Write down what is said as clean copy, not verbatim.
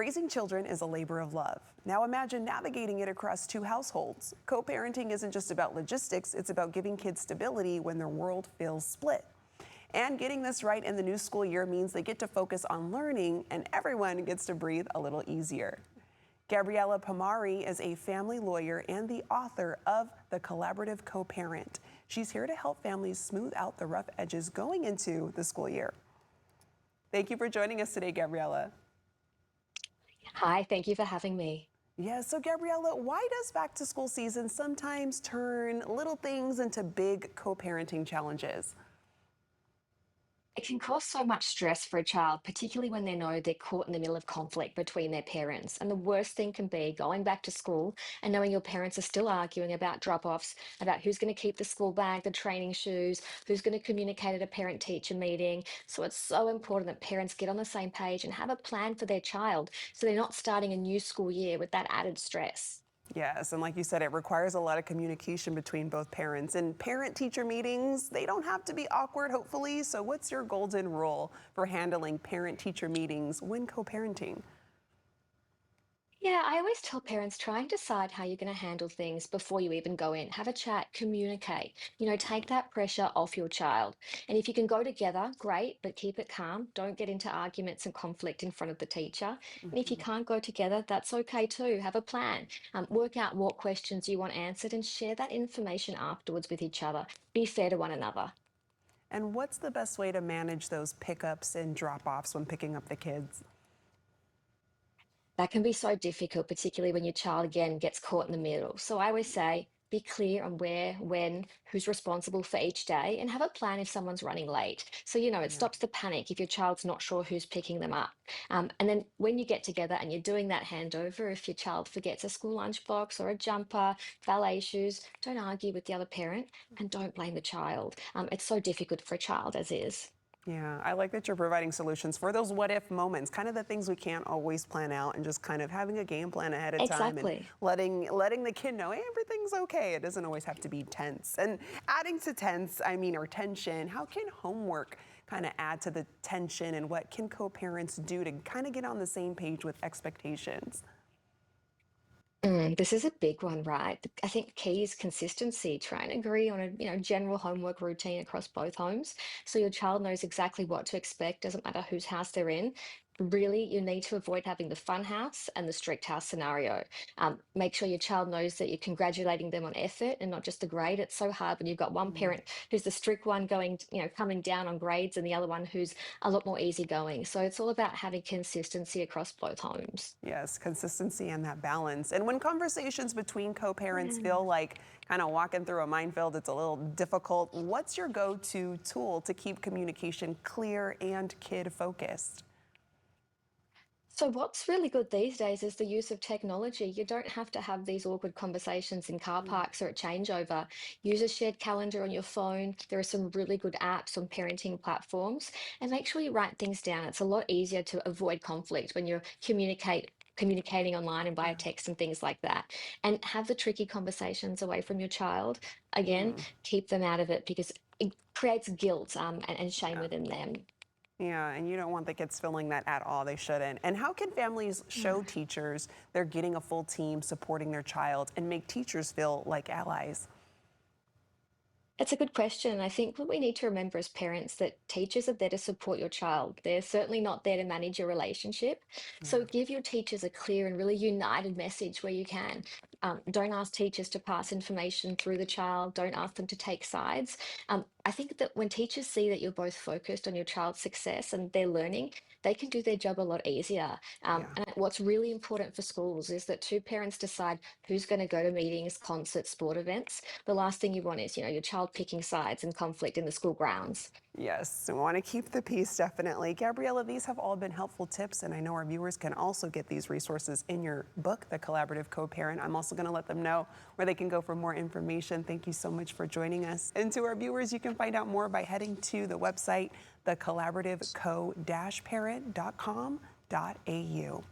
Raising children is a labor of love. Now imagine navigating it across two households. Co-parenting isn't just about logistics, it's about giving kids stability when their world feels split. And getting this right in the new school year means they get to focus on learning and everyone gets to breathe a little easier. Gabriella Pomari is a family lawyer and the author of The Collaborative Co-Parent. She's here to help families smooth out the rough edges going into the school year. Thank you for joining us today, Gabriella. Hi, thank you for having me. Yeah, so Gabriella, why does back to school season sometimes turn little things into big co-parenting challenges? It can cause so much stress for a child, particularly when they know they're caught in the middle of conflict between their parents. And the worst thing can be going back to school and knowing your parents are still arguing about drop-offs, about who's going to keep the school bag, the training shoes, who's going to communicate at a parent-teacher meeting. So it's so important that parents get on the same page and have a plan for their child so they're not starting a new school year with that added stress. Yes, and like you said, it requires a lot of communication between both parents. And parent-teacher meetings, they don't have to be awkward, hopefully. So what's your golden rule for handling parent-teacher meetings when co-parenting? Yeah, I always tell parents try and decide how you're going to handle things before you even go in. Have a chat, communicate, take that pressure off your child. And if you can go together, great, but keep it calm. Don't get into arguments and conflict in front of the teacher. And if you Mhm. can't go together, that's okay too. Have a plan. Work out what questions you want answered and share that information afterwards with each other. Be fair to one another. And what's the best way to manage those pickups and drop-offs when picking up the kids? That can be so difficult, particularly when your child again gets caught in the middle. So I always say, be clear on where, when, who's responsible for each day, and have a plan if someone's running late. So, it Yeah. stops the panic if your child's not sure who's picking them up. And then when you get together and you're doing that handover, if your child forgets a school lunchbox or a jumper, ballet shoes, don't argue with the other parent and don't blame the child. It's so difficult for a child as is. Yeah, I like that you're providing solutions for those what if moments, kind of the things we can't always plan out and just kind of having a game plan ahead of time and Exactly. letting the kid know, hey, everything's okay. It doesn't always have to be tense. And adding to tense, or tension, how can homework kind of add to the tension and what can co-parents do to kind of get on the same page with expectations? This is a big one, right? I think key is consistency. Try and agree on a general homework routine across both homes, so your child knows exactly what to expect. Doesn't matter whose house they're in. Really, you need to avoid having the fun house and the strict house scenario. Make sure your child knows that you're congratulating them on effort and not just the grade. It's so hard when you've got one Mm. parent who's the strict one going, coming down on grades, and the other one who's a lot more easygoing. So it's all about having consistency across both homes. Yes, consistency and that balance. And when conversations between co-parents feel like kind of walking through a minefield, it's a little difficult. What's your go-to tool to keep communication clear and kid focused? So what's really good these days is the use of technology. You don't have to have these awkward conversations in car Mm. parks or at changeover. Use a shared calendar on your phone. There are some really good apps on parenting platforms, and make sure you write things down. It's a lot easier to avoid conflict when you're communicating online and via Yeah. text and things like that. And have the tricky conversations away from your child. Again, Mm. keep them out of it because it creates guilt and shame Yeah. within them. Yeah, and you don't want the kids feeling that at all. They shouldn't. And how can families show teachers they're getting a full team supporting their child and make teachers feel like allies? It's a good question. I think what we need to remember as parents that teachers are there to support your child. They're certainly not there to manage your relationship. So Yeah. give your teachers a clear and really united message where you can. Don't ask teachers to pass information through the child. Don't ask them to take sides. I think that when teachers see that you're both focused on your child's success and their learning, they can do their job a lot easier. Yeah. And what's really important for schools is that two parents decide who's going to go to meetings, concerts, sport events. The last thing you want is, your child picking sides and conflict in the school grounds. Yes, we want to keep the peace, definitely. Gabriella, these have all been helpful tips, and I know our viewers can also get these resources in your book, The Collaborative Co-Parent. I'm also going to let them know where they can go for more information. Thank you so much for joining us. And to our viewers, you can find out more by heading to the website, thecollaborativeco-parent.com.au.